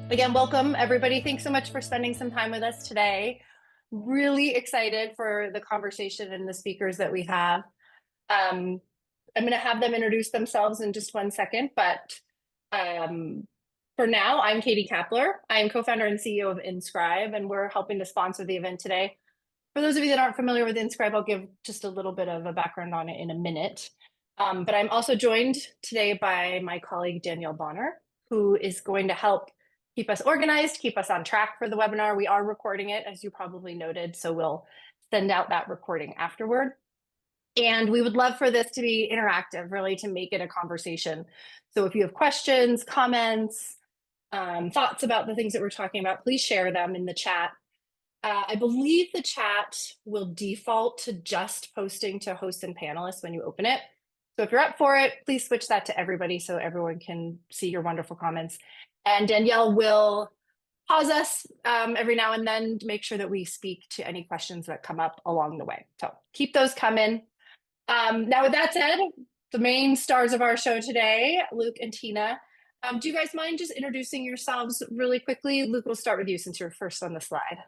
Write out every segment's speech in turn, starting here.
Again, welcome everybody. Thanks so much for spending some time with us today. Really excited for the conversation and the speakers that we have. I'm going to have them introduce themselves in just 1 second, but for now, I'm Katie Kapler. I am co-founder and CEO of Inscribe, and we're helping to sponsor the event today. For those of you that aren't familiar with Inscribe, I'll give just a little bit of a background on it in a minute. But I'm also joined today by my colleague, Danielle Bonner, who is going to help keep us organized, keep us on track for the webinar. We are recording it, as you probably noted, so we'll send out that recording afterward. And we would love for this to be interactive, really to make it a conversation. So if you have questions, comments, thoughts about the things that we're talking about, please share them in the chat. I believe the chat will default to just posting to hosts and panelists when you open it. So if you're up for it, please switch that to everybody so everyone can see your wonderful comments. And Danielle will pause us every now and then to make sure that we speak to any questions that come up along the way. So keep those coming. Now, with that said, the main stars of our show today, Luke and Tina, do you guys mind just introducing yourselves really quickly? Luke, we'll start with you since you're first on the slide.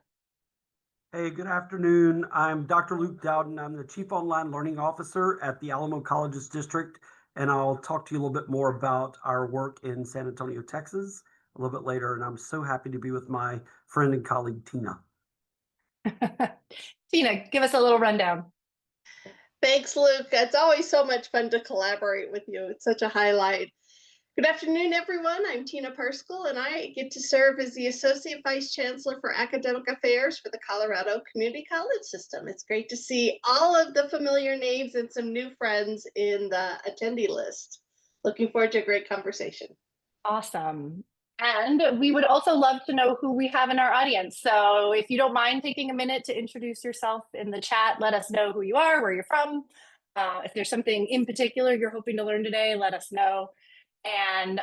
Hey, good afternoon. I'm Dr. Luke Dowden. I'm the Chief Online Learning Officer at the Alamo Colleges District, and I'll talk to you a little bit more about our work in San Antonio, Texas a little bit later, and I'm so happy to be with my friend and colleague, Tina. Tina, give us a little rundown. Thanks, Luke. It's always so much fun to collaborate with you. It's such a highlight. Good afternoon, everyone. I'm Tina Parscal, and I get to serve as the Associate Vice Chancellor for Academic Affairs for the Colorado Community College System. It's great to see all of the familiar names and some new friends in the attendee list. Looking forward to a great conversation. Awesome. And we would also love to know who we have in our audience. So if you don't mind taking a minute to introduce yourself in the chat, let us know who you are, where you're from. If there's something in particular you're hoping to learn today, let us know. And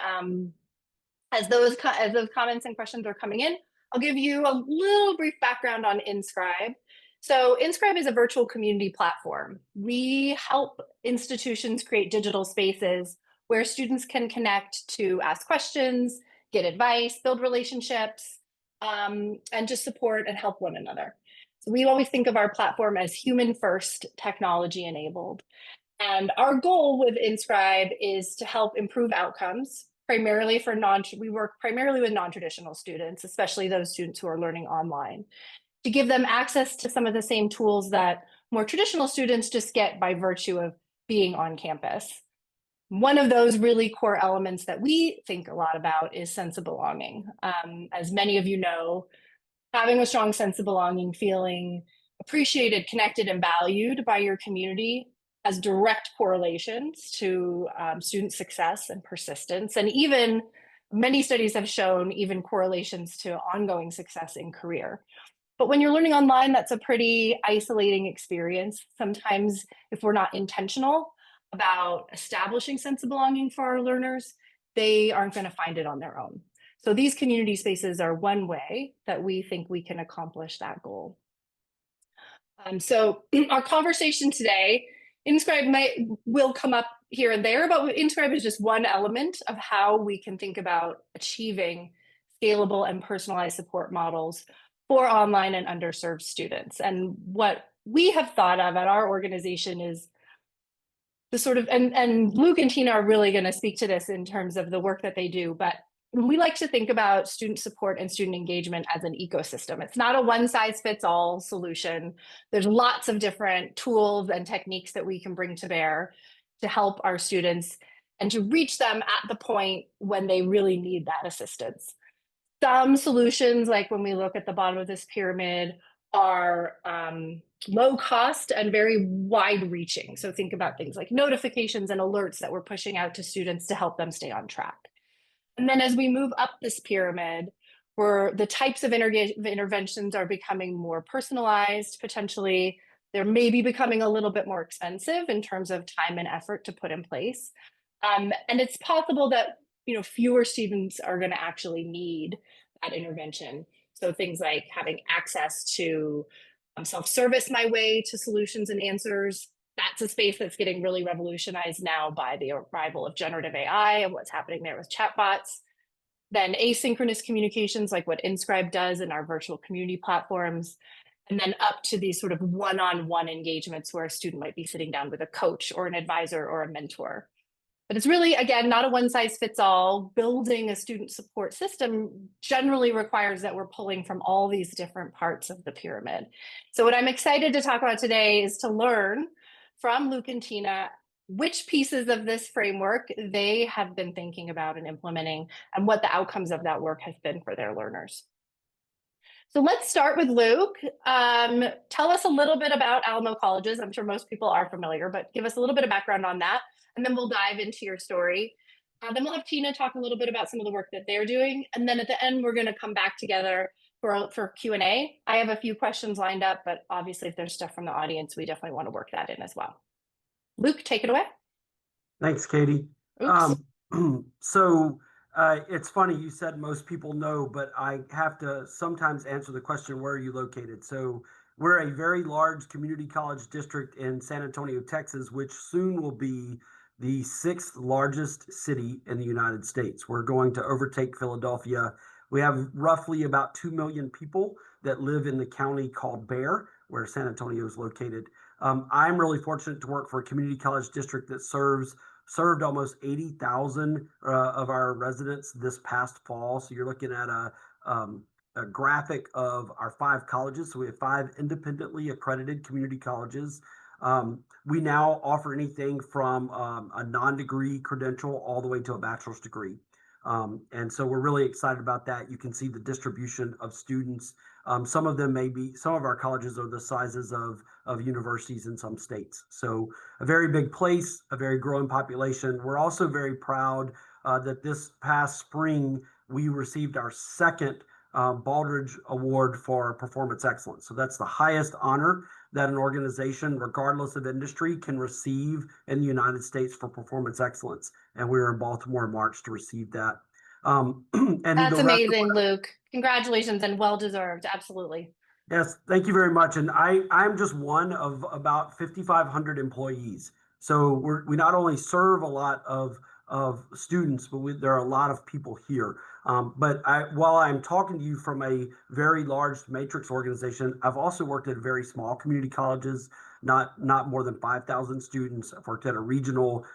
as those comments and questions are coming in, I'll give you a little brief background on Inscribe. So Inscribe is a virtual community platform. We help institutions create digital spaces where students can connect to ask questions, get advice, build relationships, and just support and help one another. So we always think of our platform as human first, technology enabled. And our goal with Inscribe is to help improve outcomes, primarily for we work primarily with non-traditional students, especially those students who are learning online, to give them access to some of the same tools that more traditional students just get by virtue of being on campus. One of those really core elements that we think a lot about is sense of belonging. As many of you know, having a strong sense of belonging, feeling appreciated, connected, and valued by your community has direct correlations to student success and persistence. And even many studies have shown even correlations to ongoing success in career. But when you're learning online, that's a pretty isolating experience. Sometimes if we're not intentional about establishing sense of belonging for our learners, they aren't going to find it on their own. So these community spaces are one way that we think we can accomplish that goal. So our conversation today, Inscribe will come up here and there, but Inscribe is just one element of how we can think about achieving scalable and personalized support models for online and underserved students. And what we have thought of at our organization is the sort of, and Luke and Tina are really going to speak to this in terms of the work that they do, but we like to think about student support and student engagement as an ecosystem. It's not a one-size-fits-all solution. There's lots of different tools and techniques that we can bring to bear to help our students and to reach them at the point when they really need that assistance. Some solutions, like when we look at the bottom of this pyramid, are low cost and very wide reaching. So think about things like notifications and alerts that we're pushing out to students to help them stay on track. And then as we move up this pyramid, where the types of interventions are becoming more personalized, potentially they're maybe becoming a little bit more expensive in terms of time and effort to put in place. And it's possible that fewer students are going to actually need that intervention. So things like having access to self-service my way to solutions and answers. That's a space that's getting really revolutionized now by the arrival of generative AI and what's happening there with chatbots. then asynchronous communications like what Inscribe does in our virtual community platforms, and then up to these sort of one-on-one engagements where a student might be sitting down with a coach or an advisor or a mentor. But it's really, again, not a one-size-fits-all. Building a student support system generally requires that we're pulling from all these different parts of the pyramid. So what I'm excited to talk about today is to learn from Luke and Tina which pieces of this framework they have been thinking about and implementing, and what the outcomes of that work has been for their learners. So let's start with Luke. Tell us a little bit about Alamo Colleges. I'm sure most people are familiar, but give us a little bit of background on that, and then we'll dive into your story. Then we'll have Tina talk a little bit about some of the work that they're doing, and then at the end, we're going to come back together for Q&A. I have a few questions lined up, but obviously if there's stuff from the audience, we definitely want to work that in as well. Luke, take it away. Thanks, Katie. Oops. It's funny, you said most people know, but I have to sometimes answer the question, where are you located? So we're a very large community college district in San Antonio, Texas, which soon will be the 6th largest city in the United States. We're going to overtake Philadelphia. We have roughly about 2 million people that live in the county called Bear, where San Antonio is located. I'm really fortunate to work for a community college district that served almost 80,000 of our residents this past fall. So you're looking at a graphic of our 5 colleges. So we have 5 independently accredited community colleges. We now offer anything from a non-degree credential all the way to a bachelor's degree. And so we're really excited about that. You can see the distribution of students. Some of our colleges are the sizes of universities in some states. So a very big place, a very growing population. We're also very proud that this past spring, we received our 2nd Baldrige Award for Performance Excellence. So that's the highest honor that an organization, regardless of industry, can receive in the United States for performance excellence. And we were in Baltimore in March to receive that. That's amazing, Luke. Congratulations, and well-deserved, absolutely. Yes, thank you very much. And I'm just one of about 5,500 employees. So we not only serve a lot of students, but there are a lot of people here. But while I'm talking to you from a very large matrix organization, I've also worked at very small community colleges, not more than 5,000 students. I've worked at a regional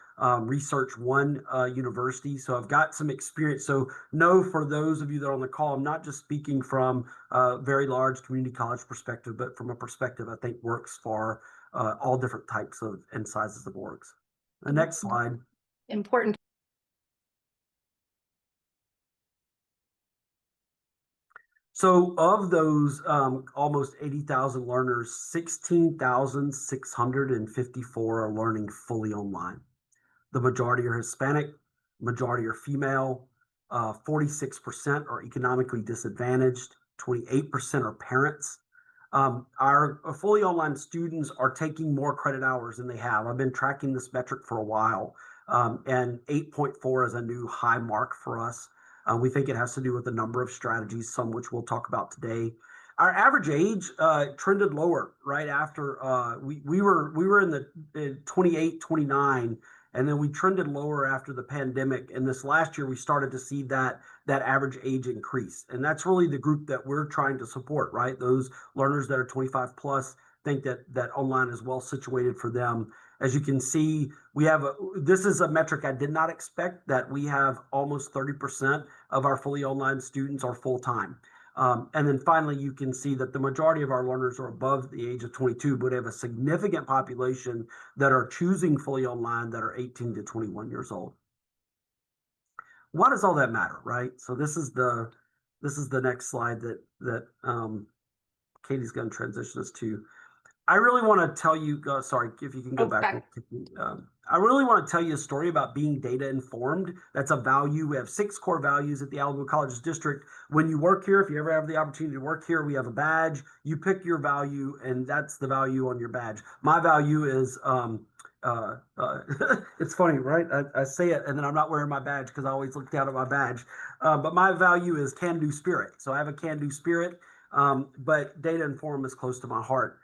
Research One university, so I've got some experience. So know, for those of you that are on the call, I'm not just speaking from a very large community college perspective, but from a perspective I think works for all different types of and sizes of orgs. The next slide. Important. So of those almost 80,000 learners, 16,654 are learning fully online. The majority are Hispanic, majority are female, 46% are economically disadvantaged, 28% are parents. Our fully online students are taking more credit hours than they have. I've been tracking this metric for a while, and 8.4 is a new high mark for us. We think it has to do with the number of strategies, some which we'll talk about today. Our average age trended lower right after we were in the 28, 29, and then we trended lower after the pandemic. And this last year, we started to see that average age increase. And that's really the group that we're trying to support, right? Those learners that are 25 plus think that online is well situated for them. As you can see, this is a metric I did not expect, that we have almost 30% of our fully online students are full-time. And then finally, you can see that the majority of our learners are above the age of 22, but we have a significant population that are choosing fully online that are 18 to 21 years old. Why does all that matter, right? So this is the next slide that Katie's going to transition us to. I really want to tell you, sorry, if you can go back. I really want to tell you a story about being data informed. That's a value. We have 6 core values at the Alamo Colleges District. When you work here, if you ever have the opportunity to work here, we have a badge. You pick your value, and that's the value on your badge. My value is, it's funny, right? I say it, and then I'm not wearing my badge because I always look down at my badge. But my value is can-do spirit. So I have a can-do spirit, but data informed is close to my heart.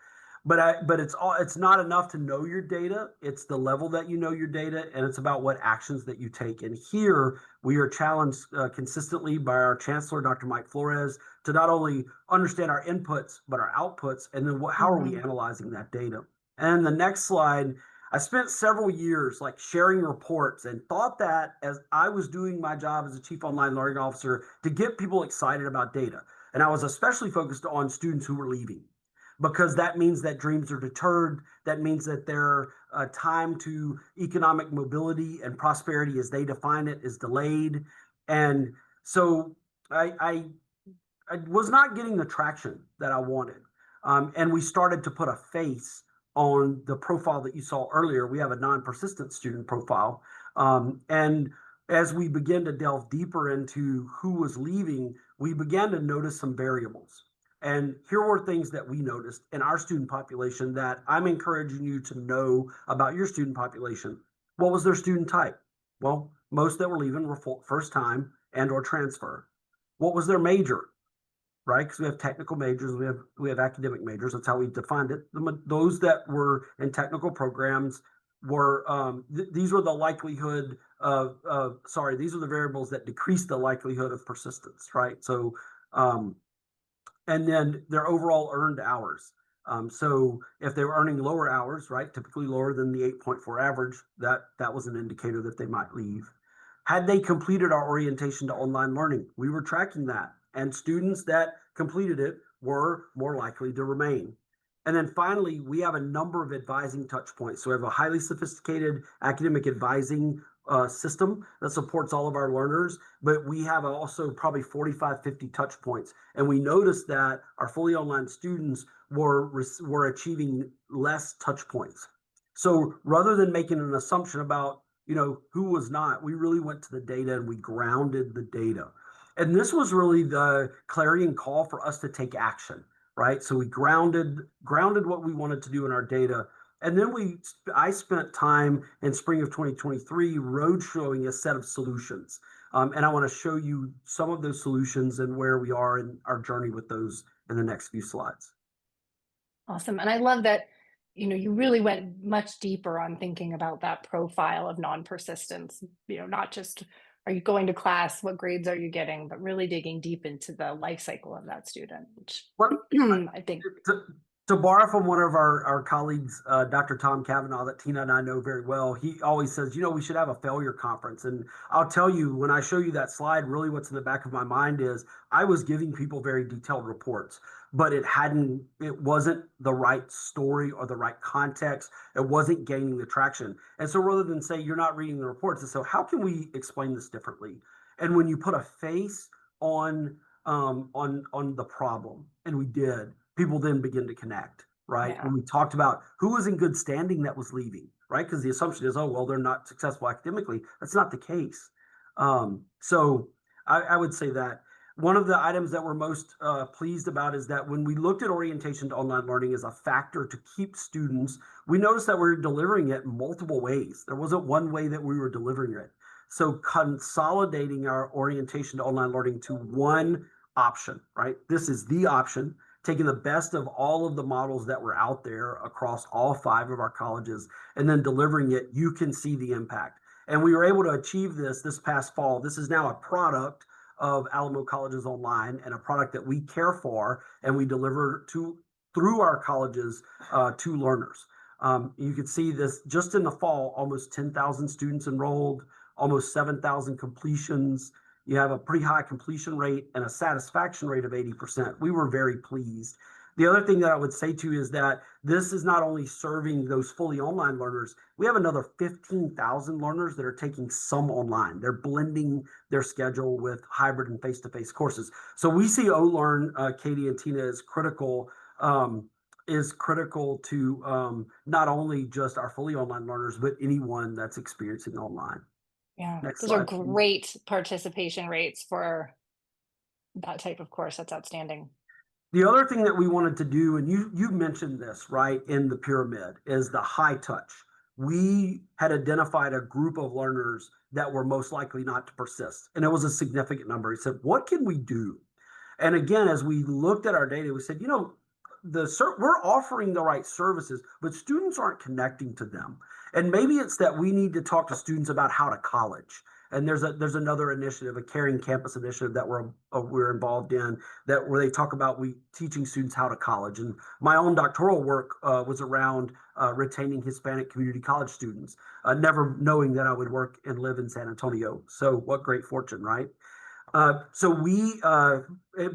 but it's not enough to know your data. It's the level that you know your data, and it's about what actions that you take. And here we are challenged consistently by our chancellor, Dr. Mike Flores, to not only understand our inputs but our outputs, and then how are we analyzing that data. And the next slide, I spent several years like sharing reports and thought that as I was doing my job as a chief online learning officer to get people excited about data. And I was especially focused on students who were leaving, because that means that dreams are deterred. That means that their time to economic mobility and prosperity as they define it is delayed. And so I was not getting the traction that I wanted. And we started to put a face on the profile that you saw earlier. We have a non-persistent student profile. And as we began to delve deeper into who was leaving, we began to notice some variables. And here were things that we noticed in our student population that I'm encouraging you to know about your student population. What was their student type? Well, most that were leaving were first time and or transfer. What was their major? Right? Because we have technical majors, we have academic majors. That's how we defined it. Those that were in technical programs were these were the likelihood of these are the variables that decrease the likelihood of persistence, right? So and then their overall earned hours. So if they were earning lower hours, right, typically lower than the 8.4 average, that was an indicator that they might leave. Had they completed our orientation to online learning? We were tracking that, and students that completed it were more likely to remain. And then finally, we have a number of advising touch points. So we have a highly sophisticated academic advising system that supports all of our learners, but we have also probably 45, 50 touch points. And we noticed that our fully online students were achieving less touch points. So rather than making an assumption about, who was not, we really went to the data and we grounded the data. And this was really the clarion call for us to take action, right? So we grounded what we wanted to do in our data. And then I spent time in spring of 2023 road showing a set of solutions. And I want to show you some of those solutions and where we are in our journey with those in the next few slides. Awesome. And I love that, you really went much deeper on thinking about that profile of non-persistence, not just are you going to class, what grades are you getting, but really digging deep into the life cycle of that student, which I think. To borrow from one of our colleagues, Dr. Tom Cavanaugh, that Tina and I know very well, he always says, we should have a failure conference. And I'll tell you, when I show you that slide, really what's in the back of my mind is I was giving people very detailed reports, but it wasn't the right story or the right context. It wasn't gaining the traction. And so rather than say, you're not reading the reports, and so how can we explain this differently? And when you put a face on the problem, and we did, people then begin to connect, right? Yeah. When we talked about who was in good standing that was leaving, right? Because the assumption is, oh, well, they're not successful academically. That's not the case. So I would say that one of the items that we're most pleased about is that when we looked at orientation to online learning as a factor to keep students, we noticed that we're delivering it in multiple ways. There wasn't one way that we were delivering it. So consolidating our orientation to online learning to one option, right? This is the option, taking the best of all of the models that were out there across all 5 of our colleges, and then delivering it, you can see the impact. And we were able to achieve this past fall. This is now a product of Alamo Colleges Online and a product that we care for and we deliver through our colleges to learners. You can see this just in the fall, almost 10,000 students enrolled, almost 7,000 completions. You have a pretty high completion rate and a satisfaction rate of 80%. We were very pleased. The other thing that I would say to you is that this is not only serving those fully online learners, we have another 15,000 learners that are taking some online. They're blending their schedule with hybrid and face-to-face courses. So we see OLearn, Katie and Tina, is critical to not only just our fully online learners, but anyone that's experiencing online. Yeah, Next those slide, are great participation rates for that type of course. That's outstanding. The other thing that we wanted to do, and you mentioned this, right, in the pyramid, is the high touch. We had identified a group of learners that were most likely not to persist, and it was a significant number. He said, what can we do? And again, as we looked at our data, we said, we're offering the right services, but students aren't connecting to them. And maybe it's that we need to talk to students about how to college. And there's another initiative, a Caring Campus initiative that we're involved in, that where they talk about teaching students how to college. And my own doctoral work was around retaining Hispanic community college students, never knowing that I would work and live in San Antonio. So what great fortune, right? So we,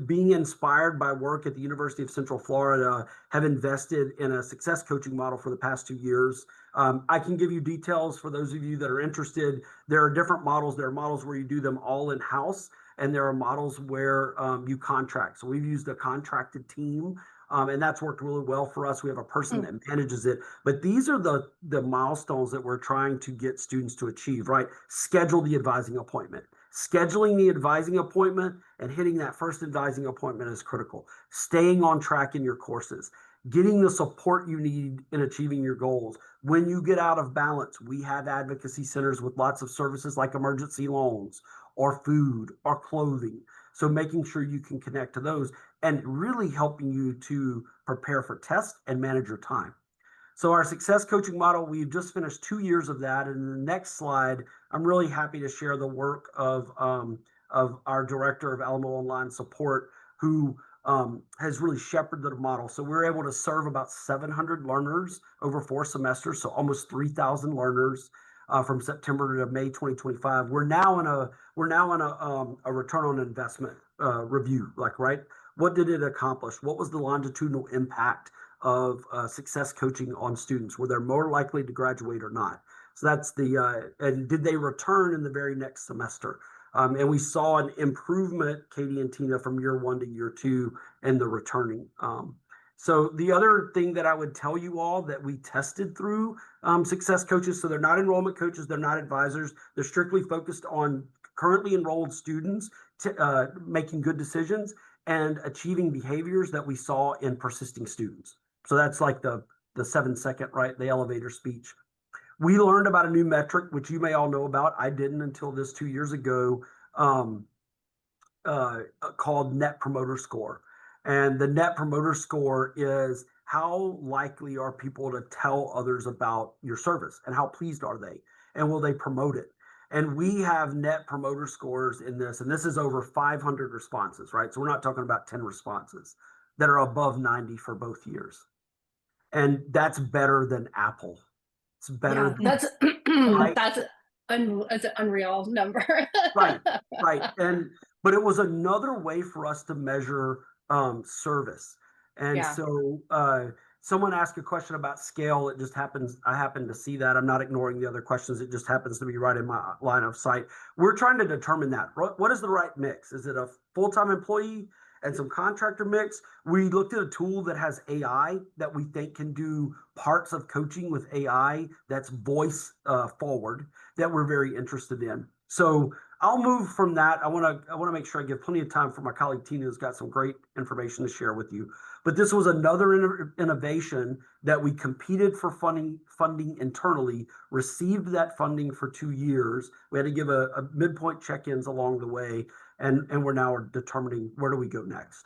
being inspired by work at the University of Central Florida, have invested in a success coaching model for the past 2 years. I can give you details for those of you that are interested. There are different models. There are models where you do them all in-house, and there are models where you contract. So we've used a contracted team, and that's worked really well for us. We have a person that manages it. But these are the milestones that we're trying to get students to achieve, right? Schedule the advising appointment. Scheduling the advising appointment and hitting that first advising appointment is critical. Staying on track in your courses, getting the support you need in achieving your goals. When you get out of balance, we have advocacy centers with lots of services like emergency loans or food or clothing. So making sure you can connect to those and really helping you to prepare for tests and manage your time. So our success coaching model, we've just finished 2 years of that. And in the next slide, I'm really happy to share the work of our director of Alamo Online Support, who has really shepherded the model. So we're able to serve about 700 learners over 4 semesters, so almost 3,000 learners from September to May 2025. We're now in a return on investment review. Like, right, what did it accomplish? What was the longitudinal impact of success coaching on students? Were they more likely to graduate or not? So that's and did they return in the very next semester? And we saw an improvement, Katie and Tina, from year 1 to year 2 in the returning. So the other thing that I would tell you all that we tested through success coaches, so they're not enrollment coaches, they're not advisors, they're strictly focused on currently enrolled students making good decisions and achieving behaviors that we saw in persisting students. So that's like the 7-second, right, the elevator speech. We learned about a new metric, which you may all know about. I didn't until this 2 years ago, called Net Promoter Score. And the Net Promoter Score is how likely are people to tell others about your service and how pleased are they? And will they promote it? And we have Net Promoter Scores in this, and this is over 500 responses, right? So we're not talking about 10 responses that are above 90 for both years. And that's better than Apple. It's better. Yeah, right? That's an unreal number. Right. But it was another way for us to measure service. And so someone asked a question about scale. It just happens, I happen to see that. I'm not ignoring the other questions. It just happens to be right in my line of sight. We're trying to determine that. What is the right mix? Is it a full-time employee and some contractor mix? We looked at a tool that has AI that we think can do parts of coaching with AI that's voice forward that we're very interested in. So I'll move from that. I want to make sure I give plenty of time for my colleague Tina, who's got some great information to share with you. But this was another innovation that we competed for funding internally, received that funding for 2 years. We had to give a midpoint check-ins along the way, and we're now determining where do we go next.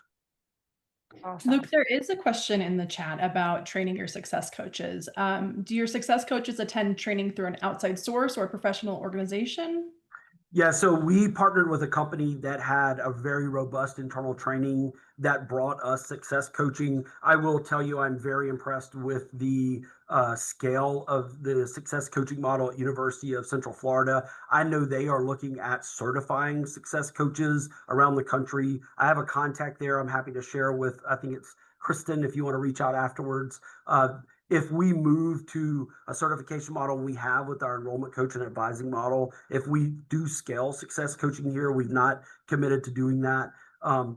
Awesome. Luke, there is a question in the chat about training your success coaches. Do your success coaches attend training through an outside source or a professional organization? Yeah, so we partnered with a company that had a very robust internal training that brought us success coaching. I will tell you, I'm very impressed with the scale of the success coaching model at University of Central Florida. I know they are looking at certifying success coaches around the country. I have a contact there I'm happy to share with, I think it's Kristen, if you want to reach out afterwards. If we move to a certification model we have with our enrollment coach and advising model, if we do scale success coaching here, we've not committed to doing that.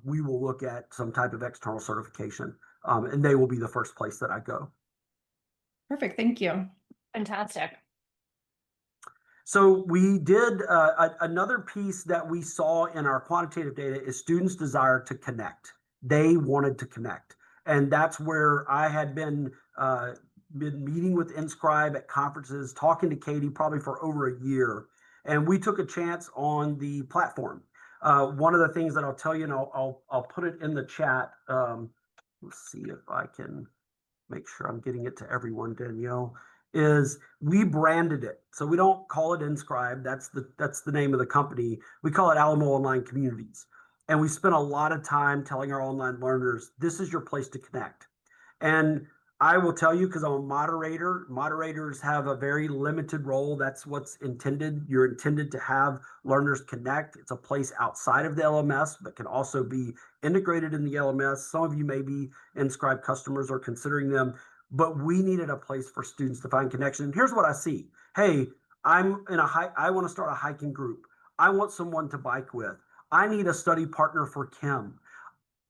We will look at some type of external certification, and they will be the first place that I go. Perfect. Thank you. Fantastic. So we did another piece that we saw in our quantitative data is students' desire to connect. They wanted to connect. And that's where I had been meeting with Inscribe at conferences, talking to Katie probably for over a year. And we took a chance on the platform. One of the things that I'll tell you, and I'll put it in the chat, let's see if I can make sure I'm getting it to everyone, Danielle, is we branded it. So we don't call it Inscribe. That's the name of the company. We call it Alamo Online Communities. And we spent a lot of time telling our online learners, this is your place to connect. And I will tell you, because I'm a moderator, moderators have a very limited role. That's what's intended. You're intended to have learners connect. It's a place outside of the LMS, but can also be integrated in the LMS. Some of you may be Inscribe customers or considering them, but we needed a place for students to find connection. And here's what I see. Hey, I want to start a hiking group. I want someone to bike with. I need a study partner for Kim.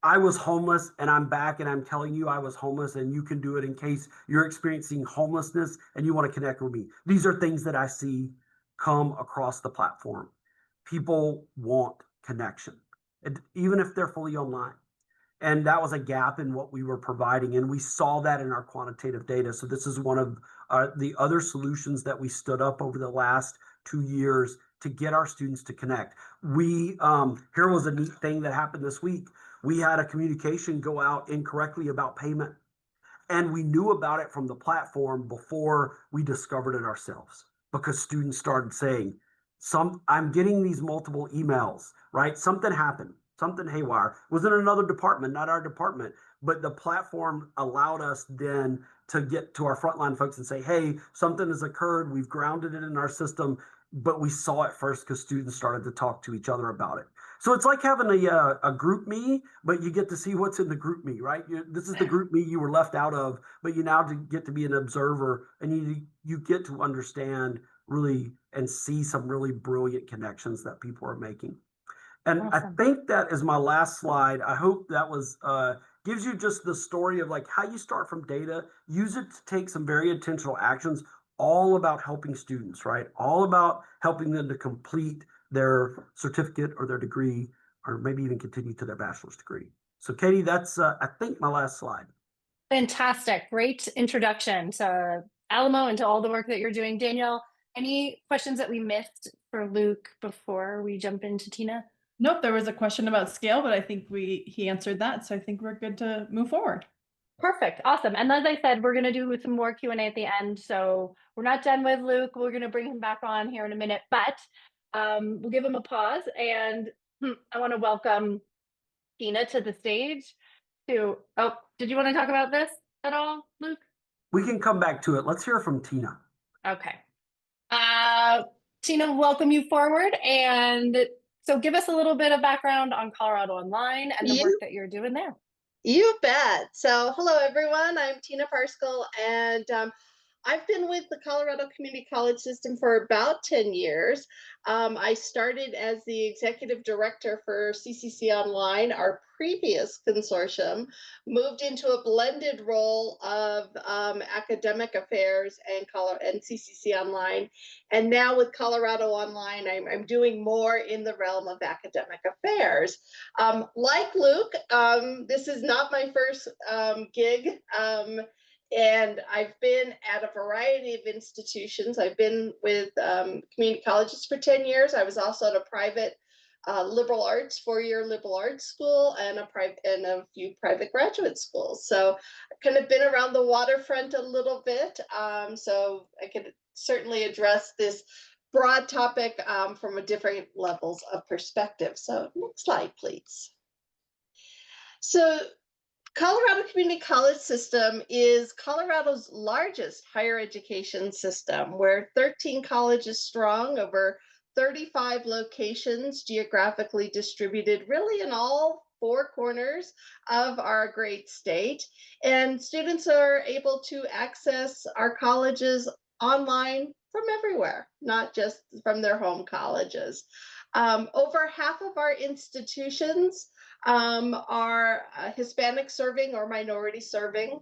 I was homeless and I'm back and I'm telling you I was homeless, and you can do it in case you're experiencing homelessness and you want to connect with me. These are things that I see come across the platform. People want connection, even if they're fully online. And that was a gap in what we were providing. And we saw that in our quantitative data. So this is one of the other solutions that we stood up over the last 2 years to get our students to connect. Here was a neat thing that happened this week. We had a communication go out incorrectly about payment. And we knew about it from the platform before we discovered it ourselves, because students started saying, I'm getting these multiple emails, right? Something happened, something haywire. It was in another department, not our department, but the platform allowed us then to get to our frontline folks and say, hey, something has occurred. We've grounded it in our system, but we saw it first because students started to talk to each other about it. So it's like having a group me, but you get to see what's in the group me, right? This is the group me you were left out of, but you now get to be an observer, and you get to understand really and see some really brilliant connections that people are making. And Awesome. I think that is my last slide. I hope that was gives you just the story of like how you start from data, use it to take some very intentional actions, all about helping students, right? All about helping them to complete their certificate or their degree, or maybe even continue to their bachelor's degree. So Katie, that's I think my last slide. Fantastic. Great introduction to Alamo and to all the work that you're doing. Danielle, any questions that we missed for Luke before we jump into Tina? Nope, there was a question about scale, but I think he answered that. So I think we're good to move forward. Perfect. Awesome. And as I said, we're going to do some more Q&A at the end. So we're not done with Luke. We're going to bring him back on here in a minute, but we'll give him a pause. And I want to welcome Tina to the stage. Did you want to talk about this at all, Luke? We can come back to it. Let's hear from Tina. Okay. Tina, welcome you forward. And so give us a little bit of background on Colorado Online and the work that you're doing there. You bet. So hello, everyone. I'm Tina Parscal, and I've been with the Colorado Community College System for about 10 years. I started as the executive director for CCCOnline, our previous consortium, moved into a blended role of academic affairs and CCCOnline. And now with Colorado Online, I'm doing more in the realm of academic affairs. Like Luke, this is not my first gig. And I've been at a variety of institutions. I've been with community colleges for 10 years. I was also at a private liberal arts, 4-year liberal arts school, and a few private graduate schools. So I've kind of been around the waterfront a little bit. So I could certainly address this broad topic from a different levels of perspective. So next slide, please. So Colorado Community College System is Colorado's largest higher education system. We're 13 colleges strong, over 35 locations geographically distributed really in all 4 corners of our great state. And students are able to access our colleges online from everywhere, not just from their home colleges. Over half of our institutions are Hispanic serving or minority serving.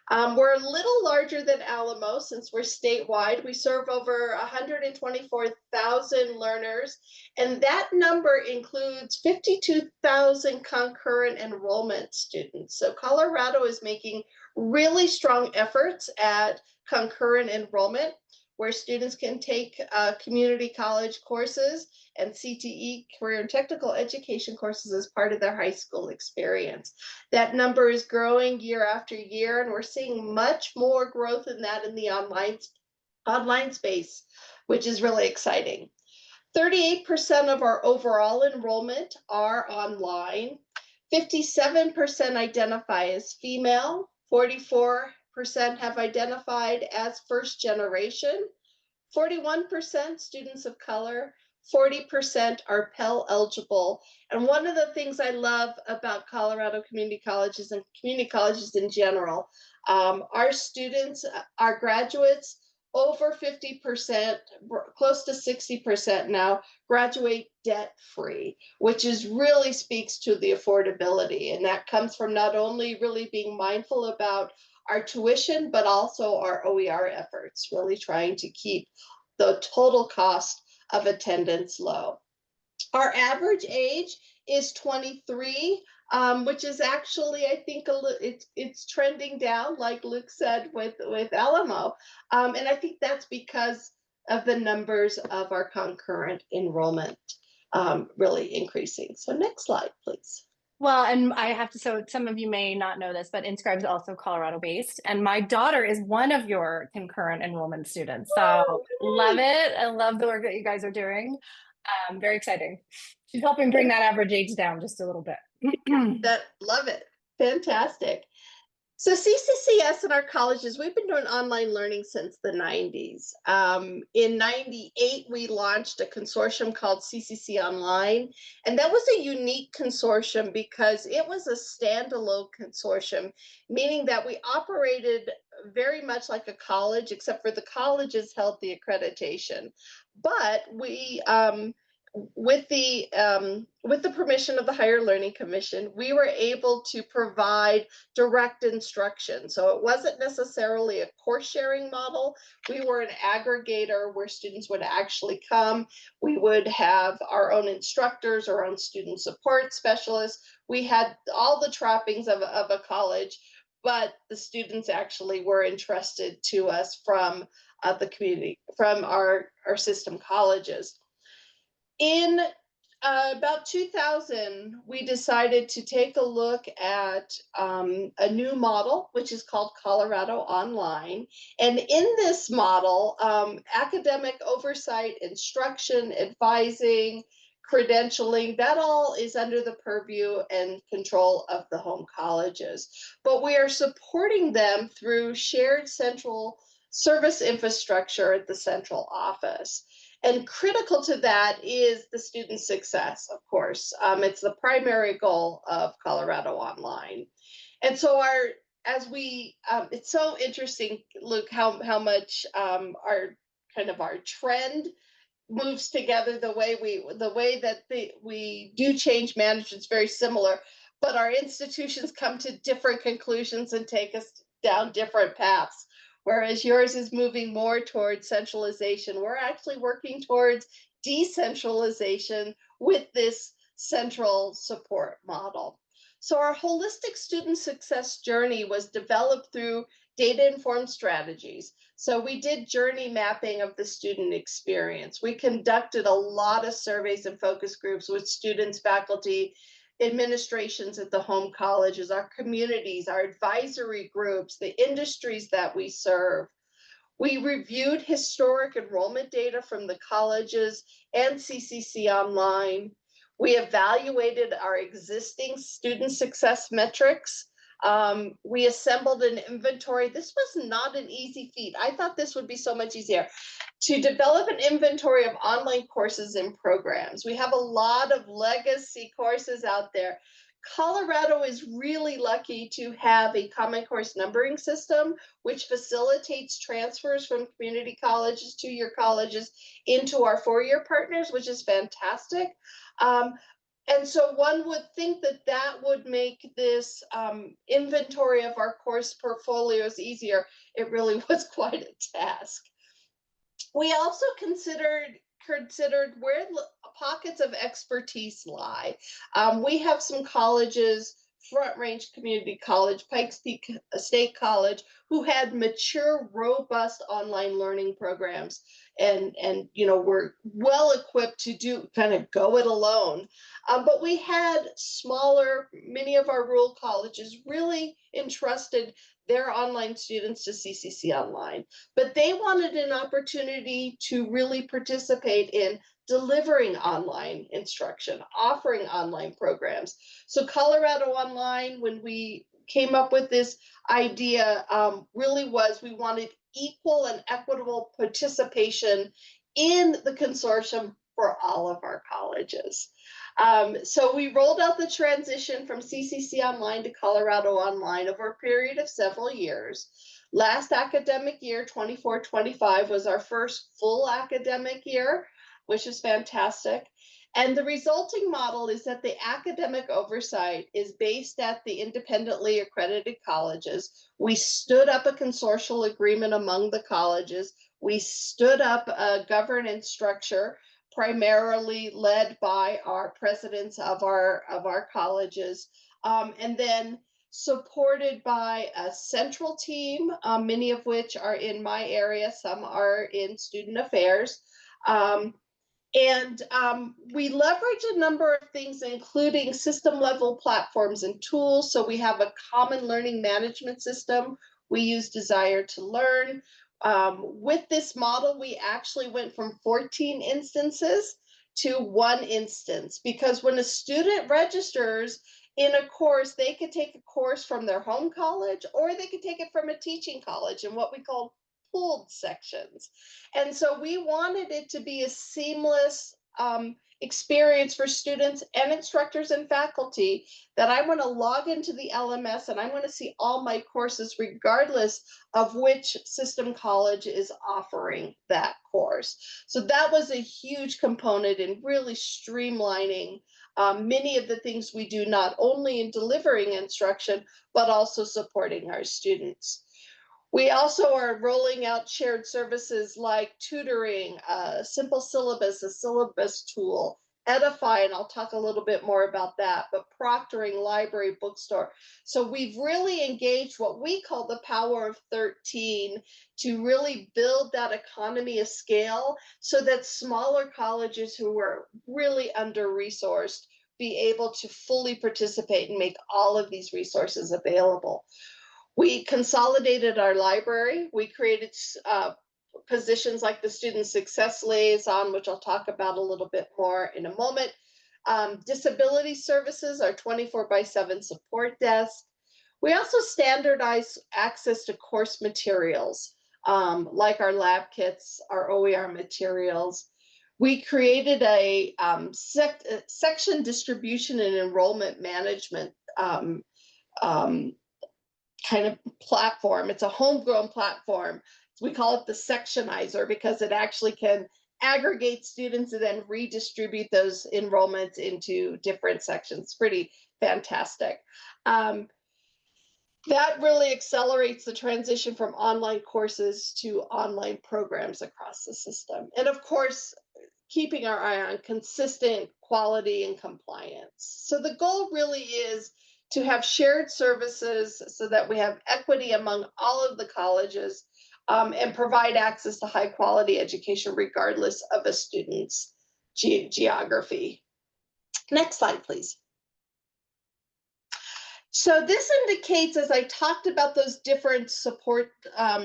We're a little larger than Alamo since we're statewide. We serve over 124,000 learners, and that number includes 52,000 concurrent enrollment students. So Colorado is making really strong efforts at concurrent enrollment. where students can take community college courses and CTE, career and technical education courses, as part of their high school experience. That number is growing year after year, and we're seeing much more growth in that in the online space, which is really exciting. 38% of our overall enrollment are online. 57% identify as female. 44% have identified as first generation. 41% students of color. 40% are Pell eligible. And one of the things I love about Colorado community colleges and community colleges in general, our students, our graduates, over 50%, close to 60% now, graduate debt-free, which really speaks to the affordability. And that comes from not only really being mindful about our tuition, but also our OER efforts, really trying to keep the total cost of attendance low. Our average age is 23, which is actually, I think, it's trending down, like Luke said, with Alamo. And I think that's because of the numbers of our concurrent enrollment really increasing. So next slide, please. Well, and I have to, so some of you may not know this, but Inscribe is also Colorado based. And my daughter is one of your concurrent enrollment students. So love it. I love the work that you guys are doing. Very exciting. She's helping bring that average age down just a little bit. Love it. Fantastic. So CCCS in our colleges, we've been doing online learning since the 90s. In 98, we launched a consortium called CCCOnline, and that was a unique consortium because it was a standalone consortium, meaning that we operated very much like a college, except for the colleges held the accreditation. But we, with the permission of the Higher Learning Commission, we were able to provide direct instruction. So it wasn't necessarily a course sharing model. We were an aggregator where students would actually come. We would have our own instructors, our own student support specialists. We had all the trappings of a college, but the students actually were entrusted to us from the community, from our system colleges. In about 2000, we decided to take a look at a new model, which is called Colorado Online. And in this model, academic oversight, instruction, advising, credentialing, that all is under the purview and control of the home colleges. But we are supporting them through shared central service infrastructure at the central office. And critical to that is the student success, of course. It's the primary goal of Colorado Online. And so it's so interesting, Luke, how much our trend moves together. The way that we do change management is very similar, but our institutions come to different conclusions and take us down different paths. Whereas yours is moving more towards centralization, we're actually working towards decentralization with this central support model. So our holistic student success journey was developed through data-informed strategies. So we did journey mapping of the student experience. We conducted a lot of surveys and focus groups with students, faculty, administrations at the home colleges, our communities, our advisory groups, the industries that we serve. We reviewed historic enrollment data from the colleges and CCCOnline. We evaluated our existing student success metrics. We assembled an inventory. This was not an easy feat. I thought this would be so much easier. To develop an inventory of online courses and programs. We have a lot of legacy courses out there. Colorado is really lucky to have a common course numbering system, which facilitates transfers from community colleges to your colleges into our four-year partners, which is fantastic. And so one would think that would make this inventory of our course portfolios easier. It really was quite a task. We also considered where pockets of expertise lie. We have some colleges Front Range Community College, Pikes Peak State College, who had mature, robust online learning programs and were well equipped to do kind of go it alone. But we had smaller, many of our rural colleges really entrusted their online students to CCCOnline, but they wanted an opportunity to really participate in delivering online instruction, offering online programs. So Colorado Online, when we came up with this idea, really was we wanted equal and equitable participation in the consortium for all of our colleges. So we rolled out the transition from CCCOnline to Colorado Online over a period of several years. Last academic year, 24-25, was our first full academic year, which is fantastic. And the resulting model is that the academic oversight is based at the independently accredited colleges. We stood up a consortial agreement among the colleges. We stood up a governance structure primarily led by our presidents of our colleges, and then supported by a central team, many of which are in my area, some are in student affairs. We leverage a number of things, including system level platforms and tools. So we have a common learning management system. We use Desire to Learn. With this model, we actually went from 14 instances to 1 instance, because when a student registers in a course, they could take a course from their home college, or they could take it from a teaching college in what we call pooled sections. And so we wanted it to be a seamless experience for students and instructors and faculty, that I want to log into the LMS and I want to see all my courses regardless of which system college is offering that course. So that was a huge component in really streamlining many of the things we do, not only in delivering instruction, but also supporting our students. We also are rolling out shared services like tutoring, simple syllabus, a syllabus tool, Edify, and I'll talk a little bit more about that, but proctoring, library, bookstore. So we've really engaged what we call the power of 13 to really build that economy of scale so that smaller colleges who were really under-resourced be able to fully participate and make all of these resources available. We consolidated our library. We created positions like the Student Success Liaison, which I'll talk about a little bit more in a moment. Disability services, our 24/7 support desk. We also standardized access to course materials, like our lab kits, our OER materials. We created a section distribution and enrollment management kind of platform. It's a homegrown platform. We call it the sectionizer because it actually can aggregate students and then redistribute those enrollments into different sections. Pretty fantastic. That really accelerates the transition from online courses to online programs across the system. And of course, keeping our eye on consistent quality and compliance. So the goal really is to have shared services so that we have equity among all of the colleges, and provide access to high quality education regardless of a student's geography. Next slide, please. So this indicates, as I talked about those different support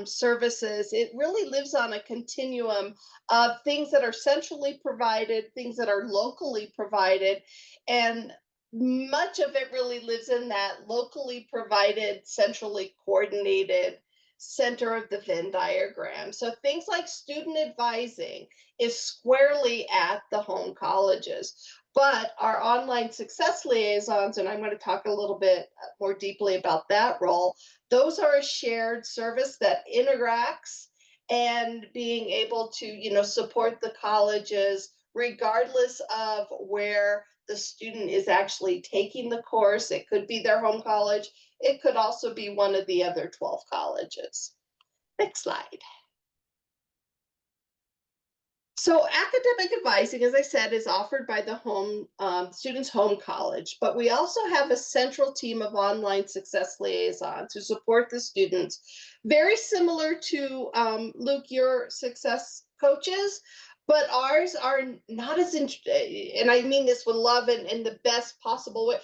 services, it really lives on a continuum of things that are centrally provided, things that are locally provided, and much of it really lives in that locally provided, centrally coordinated center of the Venn diagram. So things like student advising is squarely at the home colleges. But our online success liaisons, and I'm going to talk a little bit more deeply about that role, those are a shared service that interacts and being able to, support the colleges regardless of where the student is actually taking the course. It could be their home college. It could also be one of the other 12 colleges. Next slide. So academic advising, as I said, is offered by the student's home college, but we also have a central team of online success liaisons who support the students, very similar to Luke, your success coaches, but ours are not as, and I mean this with love and in the best possible way.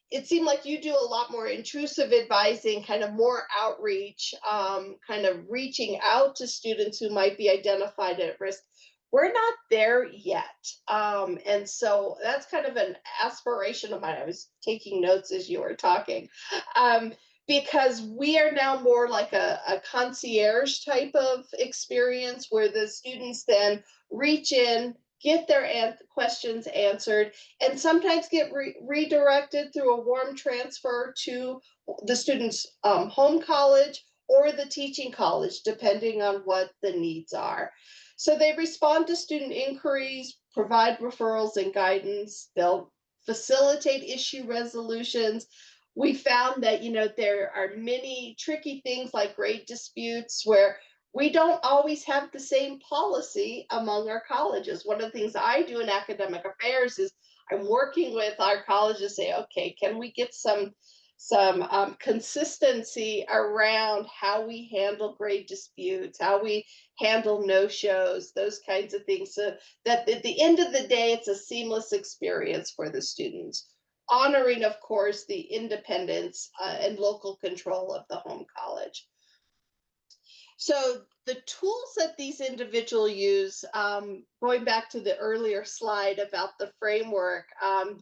It seemed like you do a lot more intrusive advising, kind of more outreach, kind of reaching out to students who might be identified at risk. We're not there yet. And so that's kind of an aspiration of mine. I was taking notes as you were talking, because we are now more like a concierge type of experience where the students then reach in, get their questions answered, and sometimes get redirected through a warm transfer to the student's home college or the teaching college, depending on what the needs are. So they respond to student inquiries, provide referrals and guidance. They'll facilitate issue resolutions. We found that, there are many tricky things like grade disputes where we don't always have the same policy among our colleges. One of the things I do in academic affairs is I'm working with our colleges to say, okay, can we get some consistency around how we handle grade disputes, how we handle no-shows, those kinds of things, so that at the end of the day, it's a seamless experience for the students, honoring, of course, the independence and local control of the home college. So the tools that these individuals use, going back to the earlier slide about the framework,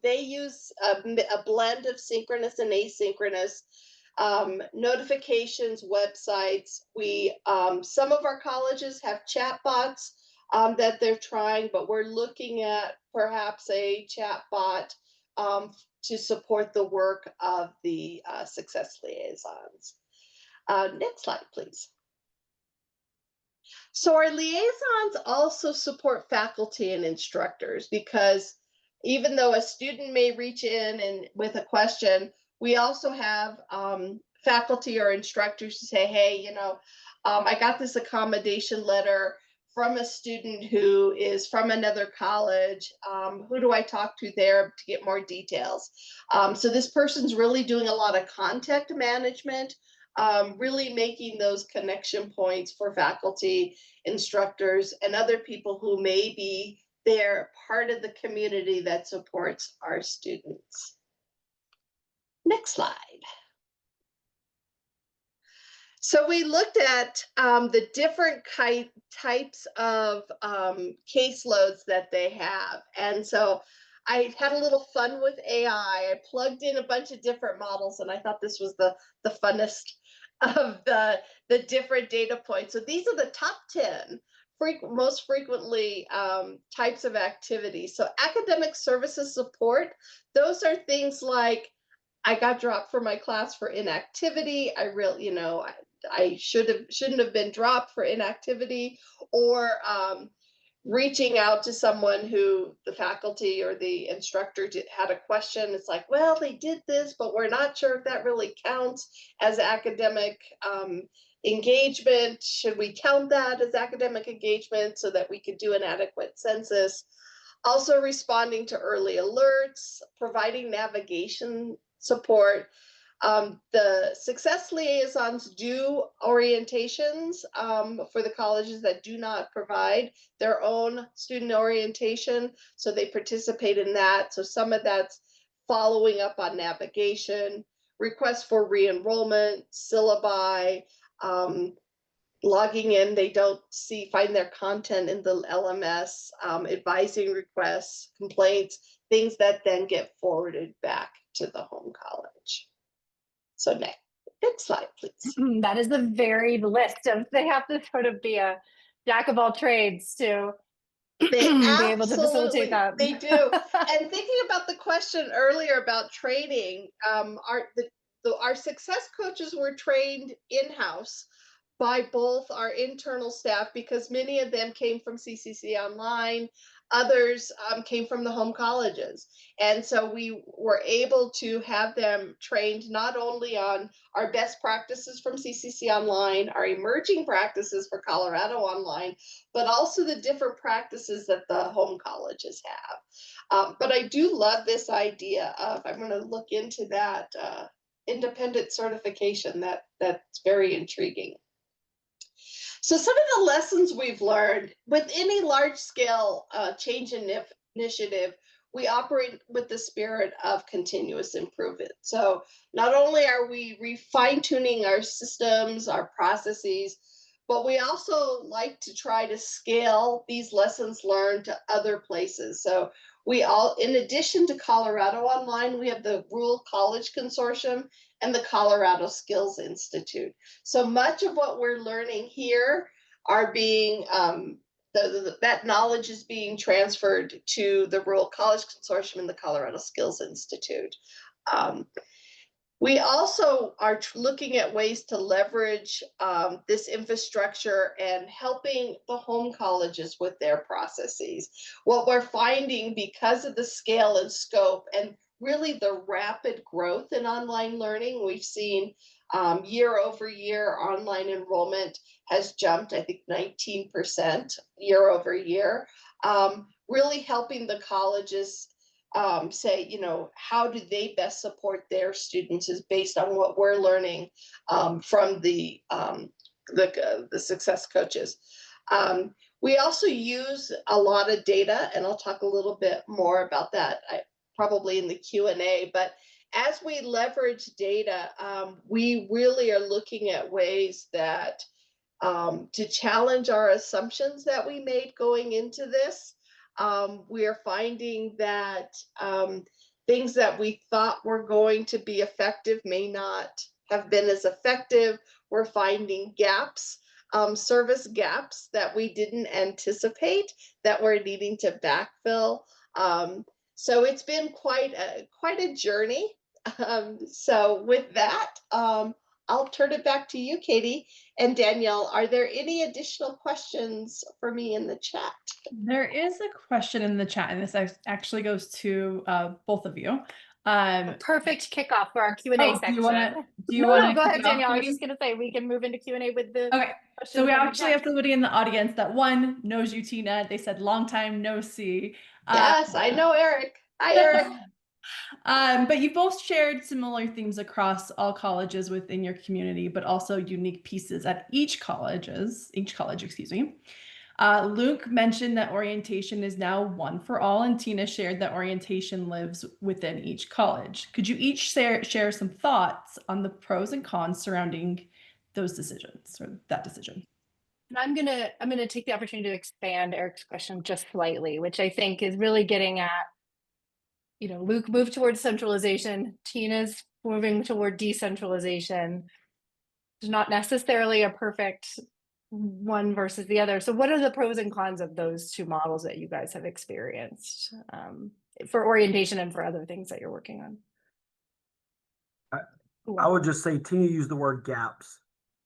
they use a blend of synchronous and asynchronous notifications, websites. Some of our colleges have chatbots that they're trying, but we're looking at perhaps a chatbot to support the work of the success liaisons. Next slide, please. So our liaisons also support faculty and instructors, because even though a student may reach in and with a question, we also have faculty or instructors to say, hey, I got this accommodation letter from a student who is from another college. Who do I talk to there to get more details? So this person's really doing a lot of contact management, really making those connection points for faculty, instructors, and other people who may be there, part of the community that supports our students. Next slide. So we looked at the different types of caseloads that they have. And so I had a little fun with AI. I plugged in a bunch of different models, and I thought this was the funnest of the different data points. So these are the top 10 most frequently types of activities. So academic services support, those are things like, I got dropped from my class for inactivity. I shouldn't have been dropped for inactivity, or reaching out to someone who the faculty or the instructor had a question. It's like, well, they did this, but we're not sure if that really counts as academic engagement. Should we count that as academic engagement so that we could do an adequate census? Also responding to early alerts, providing navigation support. The success liaisons do orientations for the colleges that do not provide their own student orientation, so they participate in that. So some of that's following up on navigation, requests for re-enrollment, syllabi, logging in, they don't find their content in the LMS, advising requests, complaints, things that then get forwarded back to the home college. So next slide, please. That is a varied list of, they have to sort of be a jack of all trades to be able to facilitate that. They do. And thinking about the question earlier about training, our success coaches were trained in-house by both our internal staff, because many of them came from CCCOnline others came from the home colleges. And so we were able to have them trained not only on our best practices from CCC Online, our emerging practices for Colorado Online, but also the different practices that the home colleges have. But I do love this idea of, I'm going to look into that independent certification. That's very intriguing. So some of the lessons we've learned with any large scale change initiative, we operate with the spirit of continuous improvement. So not only are we fine tuning our systems, our processes, but we also like to try to scale these lessons learned to other places. So in addition to Colorado Online, we have the Rural College Consortium and the Colorado Skills Institute. So much of what we're learning here are being, that knowledge is being transferred to the Rural College Consortium and the Colorado Skills Institute. We also are looking at ways to leverage this infrastructure and helping the home colleges with their processes. What we're finding, because of the scale and scope and really the rapid growth in online learning, we've seen year over year online enrollment has jumped, I think 19% year over year, really helping the colleges say, how do they best support their students is based on what we're learning from the success coaches. We also use a lot of data, and I'll talk a little bit more about that probably in the Q&A, but as we leverage data, we really are looking at ways that to challenge our assumptions that we made going into this. We are finding that things that we thought were going to be effective may not have been as effective. We're finding gaps, service gaps that we didn't anticipate that we're needing to backfill. So it's been quite a journey. So with that, I'll turn it back to you, Katie and Danielle. Are there any additional questions for me in the chat? There is a question in the chat, and this actually goes to both of you. A perfect kickoff for our Q&A section. Do you want to go ahead, Danielle. I was just going to say we can move into Q&A with the. Okay. So we actually have somebody in the audience that knows you, Tina. They said long time no see. Yes, I know Eric. Hi, Eric. But you both shared similar themes across all colleges within your community, but also unique pieces at each college, excuse me. Luke mentioned that orientation is now one for all, and Tina shared that orientation lives within each college. Could you each share some thoughts on the pros and cons surrounding those decisions or that decision? And I'm gonna take the opportunity to expand Eric's question just slightly, which I think is really getting at, Luke moved towards centralization, Tina's moving toward decentralization. There's not necessarily a perfect one versus the other. So what are the pros and cons of those two models that you guys have experienced for orientation and for other things that you're working on? I would just say, Tina used the word gaps.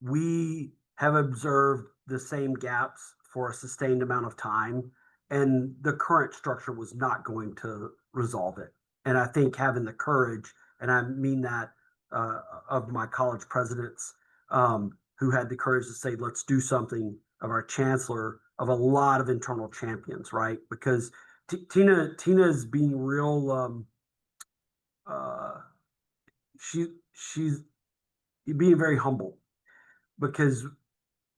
We have observed the same gaps for a sustained amount of time, and the current structure was not going to resolve it. And I think having the courage, and I mean that of my college presidents who had the courage to say, let's do something, of our chancellor, of a lot of internal champions, right? Because Tina's being real, she's being very humble, because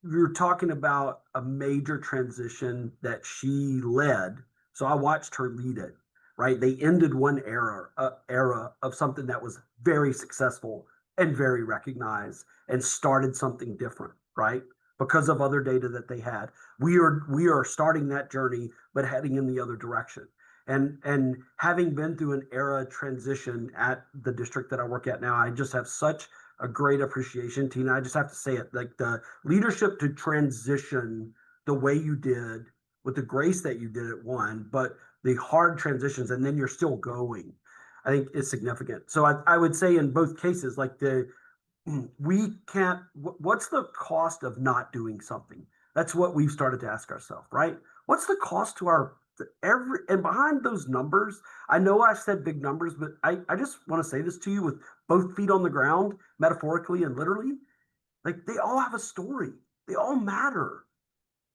we were talking about a major transition that she led. So I watched her lead it, right? They ended one era of something that was very successful and very recognized, and started something different, right? Because of other data that they had. We are starting that journey, but heading in the other direction. And having been through an era transition at the district that I work at now, I just have such a great appreciation, Tina. I just have to say it, like the leadership to transition the way you did, with the grace that you did it, but the hard transitions, and then you're still going, I think is significant. So I would say in both cases, like what's the cost of not doing something? That's what we've started to ask ourselves, right? What's the cost to our and behind those numbers, I know I said big numbers, but I just want to say this to you with both feet on the ground, metaphorically and literally, like they all have a story. They all matter.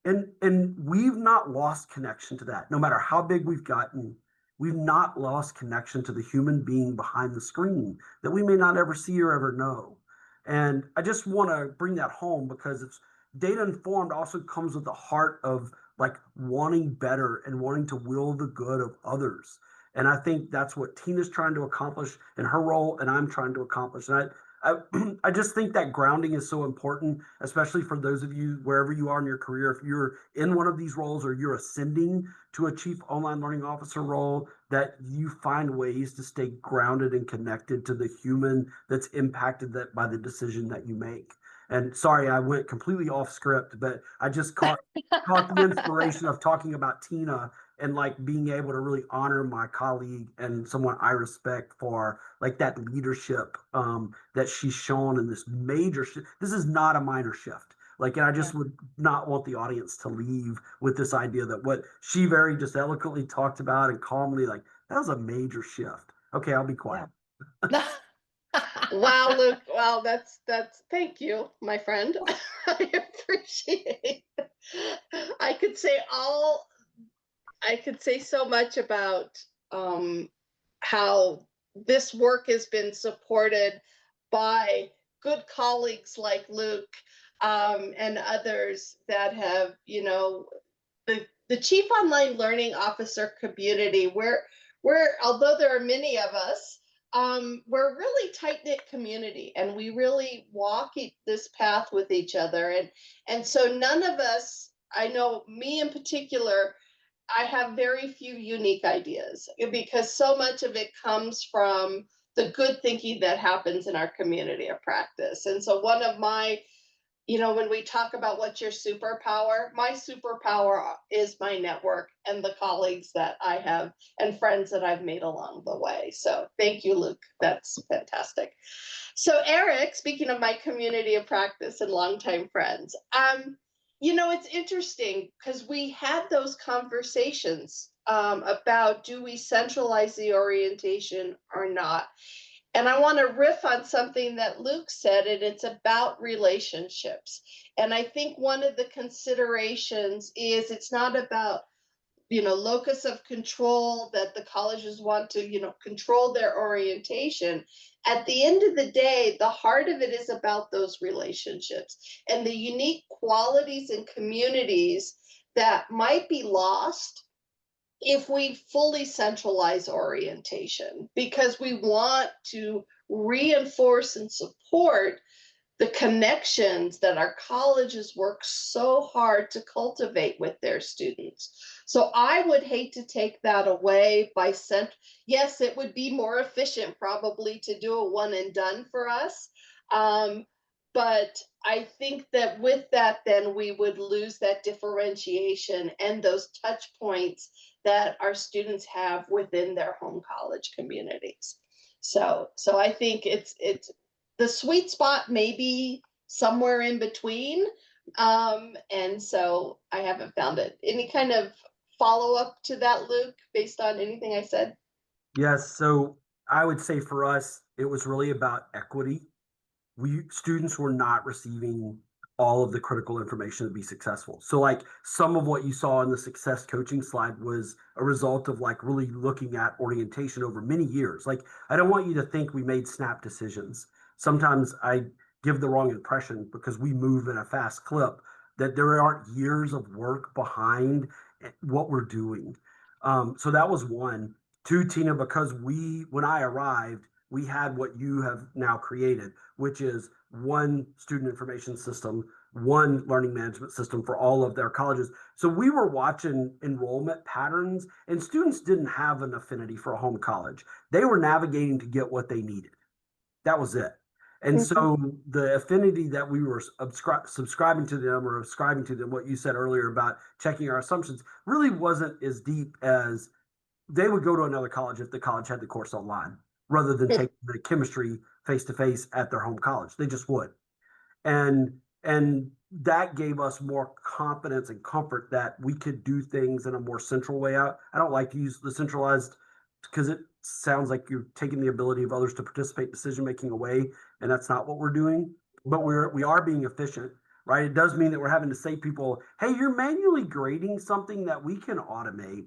And we've not lost connection to that. No matter how big we've gotten, we've not lost connection to the human being behind the screen that we may not ever see or ever know. And I just want to bring that home because it's data informed also comes with the heart of like wanting better and wanting to will the good of others. And I think that's what Tina's trying to accomplish in her role, and I'm trying to accomplish. And I just think that grounding is so important, especially for those of you wherever you are in your career. If you're in one of these roles or you're ascending to a chief online learning officer role, that you find ways to stay grounded and connected to the human that's impacted by the decision that you make. And sorry, I went completely off script, but I just caught the inspiration of talking about Tina and like being able to really honor my colleague and someone I respect for like that leadership that she's shown in this major shift. This is not a minor shift. Like, and I just would not want the audience to leave with this idea that what she very just eloquently talked about and calmly, like, that was a major shift. Okay, I'll be quiet. Yeah. Wow, Luke. Wow, that's thank you, my friend. I appreciate it. I could say so much about how this work has been supported by good colleagues like Luke and others that have, the Chief Online Learning Officer community, where although there are many of us, we're a really tight-knit community, and we really walk this path with each other. And so none of us, I know me in particular, I have very few unique ideas because so much of it comes from the good thinking that happens in our community of practice. And so one of my, when we talk about what's your superpower, my superpower is my network and the colleagues that I have and friends that I've made along the way. So thank you, Luke. That's fantastic. So Eric, speaking of my community of practice and longtime friends, it's interesting because we had those conversations about do we centralize the orientation or not? And I want to riff on something that Luke said, and it's about relationships. And I think one of the considerations is it's not about, locus of control that the colleges want to, control their orientation. At the end of the day, the heart of it is about those relationships and the unique qualities and communities that might be lost if we fully centralize orientation, because we want to reinforce and support the connections that our colleges work so hard to cultivate with their students. So I would hate to take that away by yes, it would be more efficient probably to do a one and done for us. But I think that with that, then we would lose that differentiation and those touch points that our students have within their home college communities. So I think it's the sweet spot may be somewhere in between. And so I haven't found it. Any kind of follow-up to that, Luke, based on anything I said? Yes, so I would say for us, it was really about equity. Students were not receiving all of the critical information to be successful. So like some of what you saw in the success coaching slide was a result of like really looking at orientation over many years. Like, I don't want you to think we made snap decisions. Sometimes I give the wrong impression because we move in a fast clip, that there aren't years of work behind what we're doing. So that was one. Two, Tina, because when I arrived, we had what you have now created, which is one student information system, one learning management system for all of their colleges. So we were watching enrollment patterns, and students didn't have an affinity for a home college. They were navigating to get what they needed. That was it. And so the affinity that we were subscribing to them or ascribing to them, what you said earlier about checking our assumptions, really wasn't as deep as they would go to another college if the college had the course online, rather than taking the chemistry face-to-face at their home college. They just would. And that gave us more confidence and comfort that we could do things in a more central way out. I don't like to use the centralized because it sounds like you're taking the ability of others to participate in decision making away, and that's not what we're doing. But we are being efficient, right? It does mean that we're having to say people, hey, you're manually grading something that we can automate,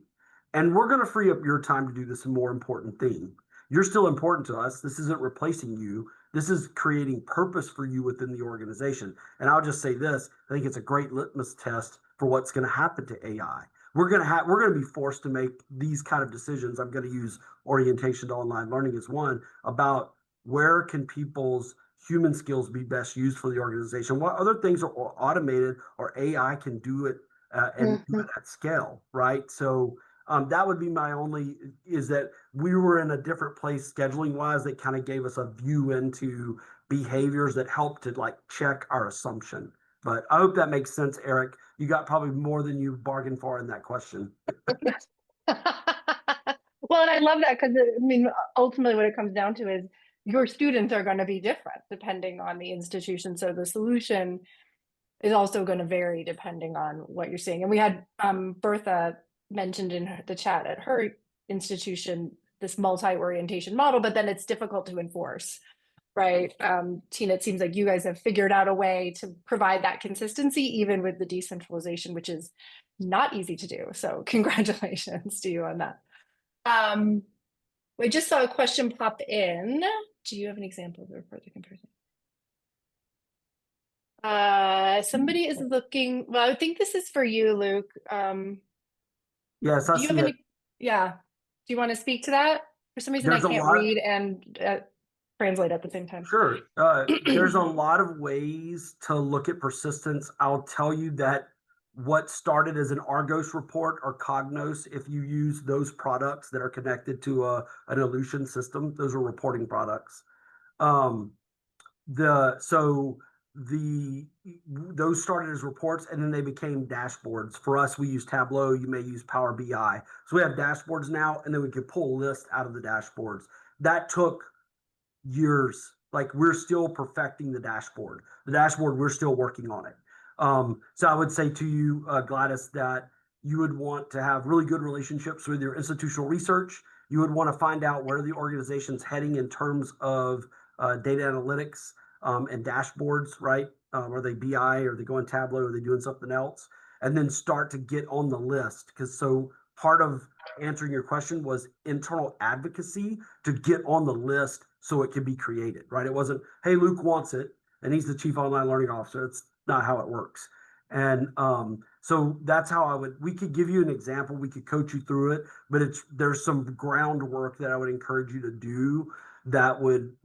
and we're going to free up your time to do this more important thing. You're still important to us. This isn't replacing you. This is creating purpose for you within the organization. And I'll just say this, I think it's a great litmus test for what's going to happen to AI. We're going to be forced to make these kind of decisions. I'm going to use orientation to online learning as one about where can people's human skills be best used for the organization. What other things are automated or AI can do it and do it at scale, right? So that would be my only, is that we were in a different place scheduling wise that kind of gave us a view into behaviors that helped to like check our assumption. But I hope that makes sense, Eric. You got probably more than you bargained for in that question. Well, and I love that because I mean, ultimately what it comes down to is your students are going to be different depending on the institution. So the solution is also going to vary depending on what you're seeing. And we had Bertha mentioned in the chat at her institution, this multi-orientation model, but then it's difficult to enforce, right? Tina, it seems like you guys have figured out a way to provide that consistency, even with the decentralization, which is not easy to do. So congratulations to you on that. We just saw a question pop in. Do you have an example of a further comparison? Somebody is looking, well, I think this is for you, Luke. Yes, I see it. Yeah. Do you want to speak to that? For some reason, I can't read and translate at the same time. Sure. There's a lot of ways to look at persistence. I'll tell you that what started as an Argos report or Cognos, if you use those products that are connected to an Illusion system, those are reporting products. Those started as reports and then they became dashboards. For us, we use Tableau. You may use Power BI. So we have dashboards now, and then we could pull lists out of the dashboards. That took years. Like, we're still perfecting the dashboard. The dashboard, we're still working on it. So I would say to you, Gladys, that you would want to have really good relationships with your institutional research. You would want to find out where the organization's heading in terms of data analytics and dashboards, right? Are they BI? Are they going Tableau? Are they doing something else? And then start to get on the list. Because so part of answering your question was internal advocacy to get on the list so it can be created, right? It wasn't, hey, Luke wants it, and he's the chief online learning officer. It's not how it works. And so that's how we could give you an example. We could coach you through it, but there's some groundwork that I would encourage you to do that would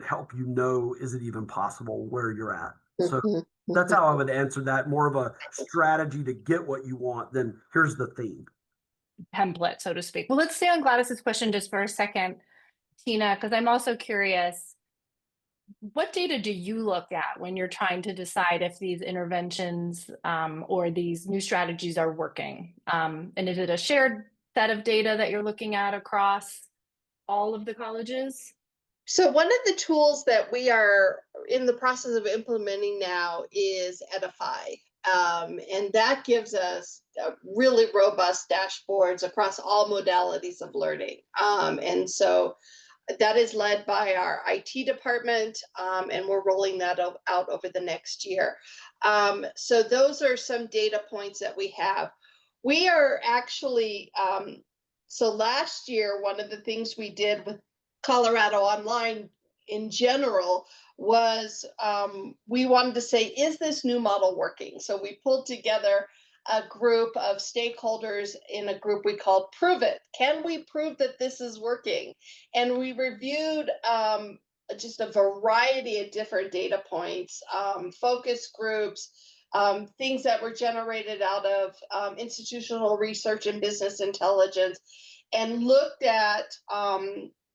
help you know, is it even possible where you're at? So that's how I would answer that. More of a strategy to get what you want than here's the theme. Template, so to speak. Well, let's stay on Gladys's question just for a second, Tina, because I'm also curious. What data do you look at when you're trying to decide if these interventions or these new strategies are working? And is it a shared set of data that you're looking at across all of the colleges? So one of the tools that we are in the process of implementing now is Edify. And that gives us really robust dashboards across all modalities of learning. And so that is led by our IT department, and we're rolling that out over the next year. So those are some data points that we have. We are actually, so last year, one of the things we did with Colorado Online in general was we wanted to say, is this new model working? So we pulled together a group of stakeholders in a group we called Prove It. Can we prove that this is working? And we reviewed just a variety of different data points, focus groups, things that were generated out of institutional research and business intelligence, and looked at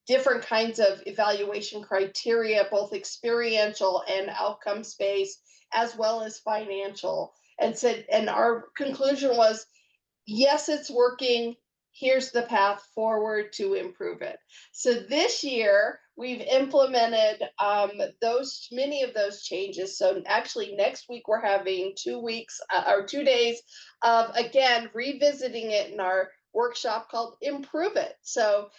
different kinds of evaluation criteria, both experiential and outcomes-based, as well as financial. And our conclusion was, yes, it's working. here's the path forward to improve it. So this year we've implemented many of those changes. So actually next week we're having 2 weeks or 2 days of again revisiting it in our workshop called Improve It. So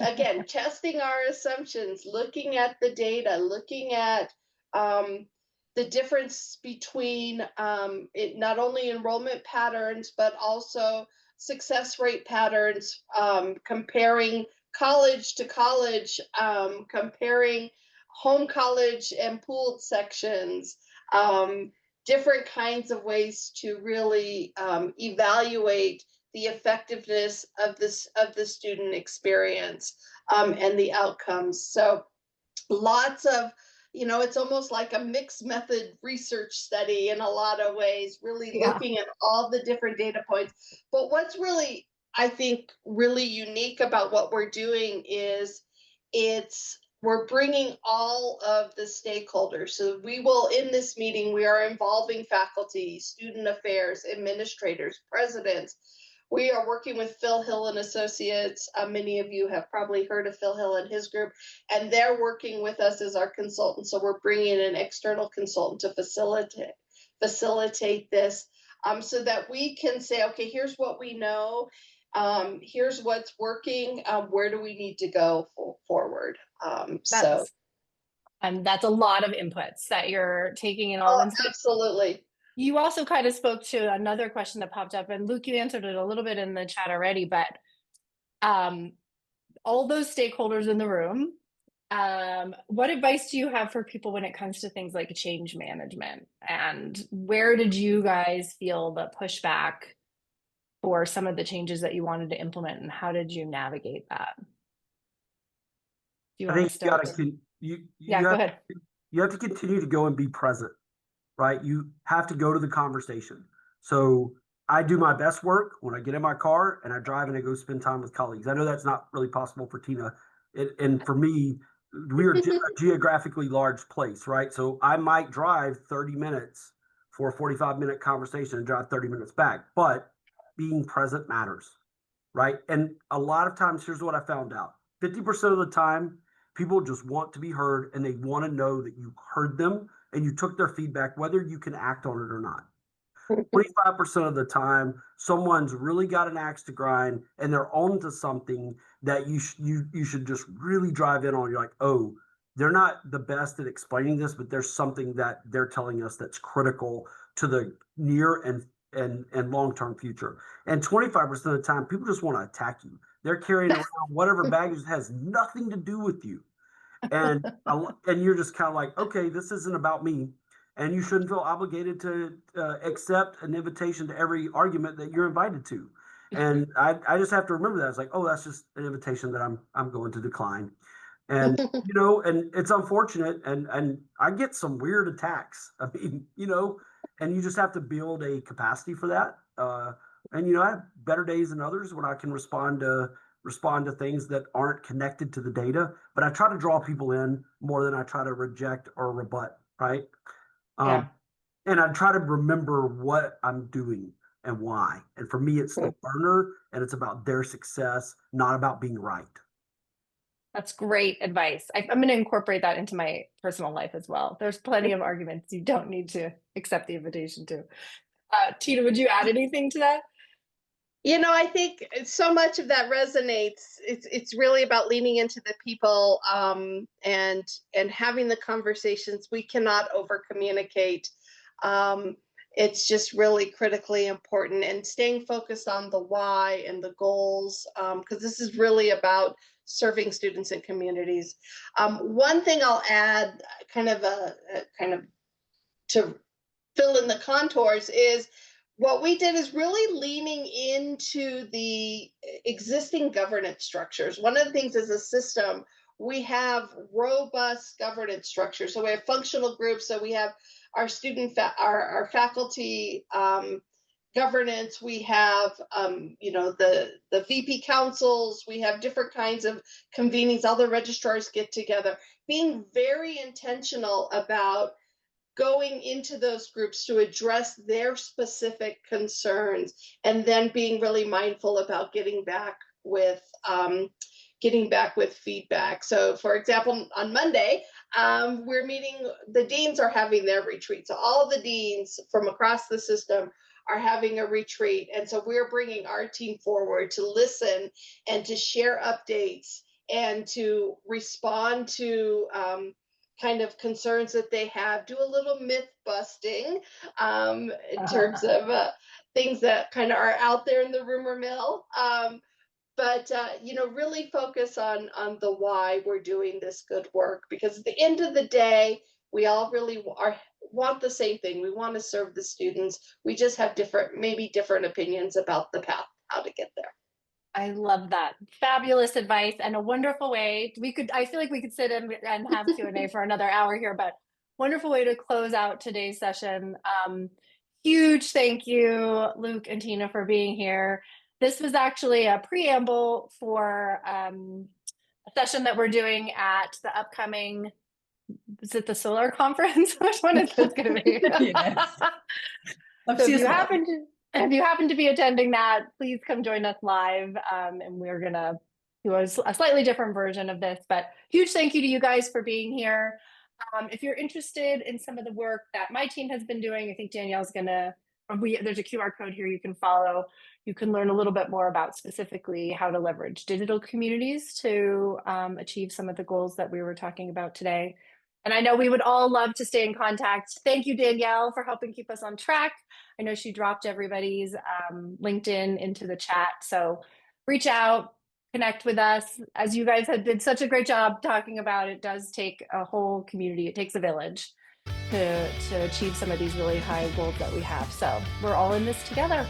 again, testing our assumptions, looking at the data, looking at the difference between not only enrollment patterns, but also success rate patterns, comparing college to college, comparing home college and pooled sections, different kinds of ways to really evaluate the effectiveness of the student experience and the outcomes. So lots of, it's almost like a mixed method research study in a lot of ways, really looking at all the different data points. But what's really, I think, really unique about what we're doing is we're bringing all of the stakeholders. So we will, in this meeting, we are involving faculty, student affairs, administrators, presidents. We are working with Phil Hill and Associates. Many of you have probably heard of Phil Hill and his group, and they're working with us as our consultant. So we're bringing an external consultant to facilitate this, so that we can say, okay, here's what we know, here's what's working, where do we need to go forward? That's a lot of inputs that you're taking in all. Absolutely. You also kind of spoke to another question that popped up, and Luke, you answered it a little bit in the chat already, but all those stakeholders in the room, what advice do you have for people when it comes to things like change management? And where did you guys feel the pushback for some of the changes that you wanted to implement, and how did you navigate that? I think go ahead. You have to continue to go and be present. Right? You have to go to the conversation. So I do my best work when I get in my car and I drive and I go spend time with colleagues. I know that's not really possible for Tina. And for me, we're a geographically large place, right? So I might drive 30 minutes for a 45-minute conversation and drive 30 minutes back, but being present matters, right? And a lot of times, here's what I found out. 50% of the time, people just want to be heard and they want to know that you heard them and you took their feedback, whether you can act on it or not. 25% of the time, someone's really got an axe to grind and they're on to something that you should just really drive in on. You're like, oh, they're not the best at explaining this, but there's something that they're telling us that's critical to the near and long-term future. And 25% of the time, people just want to attack you. They're carrying around whatever baggage has nothing to do with you. And you're just kind of like, okay, this isn't about me, and you shouldn't feel obligated to accept an invitation to every argument that you're invited to. And I just have to remember that. It's like, oh, that's just an invitation that I'm going to decline. And and it's unfortunate, and I get some weird attacks. I mean, and you just have to build a capacity for that. And I have better days than others when I can respond to things that aren't connected to the data, but I try to draw people in more than I try to reject or rebut, right? And I try to remember what I'm doing and why. And for me, it's the learner, and it's about their success, not about being right. That's great advice. I'm going to incorporate that into my personal life as well. There's plenty of arguments you don't need to accept the invitation to. Tina, would you add anything to that? I think so much of that resonates. It's really about leaning into the people and having the conversations. We cannot over communicate. It's just really critically important, and staying focused on the why and the goals, because this is really about serving students and communities. One thing I'll add, kind of to fill in the contours, is what we did is really leaning into the existing governance structures. One of the things as a system, we have robust governance structures. So we have functional groups. So we have our our faculty governance. We have, the VP councils. We have different kinds of convenings. All the registrars get together, being very intentional about going into those groups to address their specific concerns, and then being really mindful about getting back with feedback. So for example, on Monday, we're meeting, the deans are having their retreat. So all the deans from across the system are having a retreat. And so we're bringing our team forward to listen and to share updates and to respond to kind of concerns that they have, do a little myth busting in terms of things that kind of are out there in the rumor mill. But really focus on the why we're doing this good work, because at the end of the day, we all really want the same thing. We want to serve the students. We just have maybe different opinions about the path, how to get there. I love that. Fabulous advice and a wonderful way. I feel like we could sit and have Q&A for another hour here, but wonderful way to close out today's session. Huge thank you, Luke and Tina, for being here. This was actually a preamble for a session that we're doing at the upcoming, is it the Solar Conference? Which one is this going to be? Yes. So if you happen to be attending that, please come join us live. And we're going to do a slightly different version of this, but huge thank you to you guys for being here. If you're interested in some of the work that my team has been doing, I think Danielle's there's a QR code here you can follow. You can learn a little bit more about specifically how to leverage digital communities to achieve some of the goals that we were talking about today. And I know we would all love to stay in contact. Thank you, Danielle, for helping keep us on track. I know she dropped everybody's LinkedIn into the chat. So reach out, connect with us. As you guys did such a great job talking about, it does take a whole community. It takes a village to achieve some of these really high goals that we have. So we're all in this together.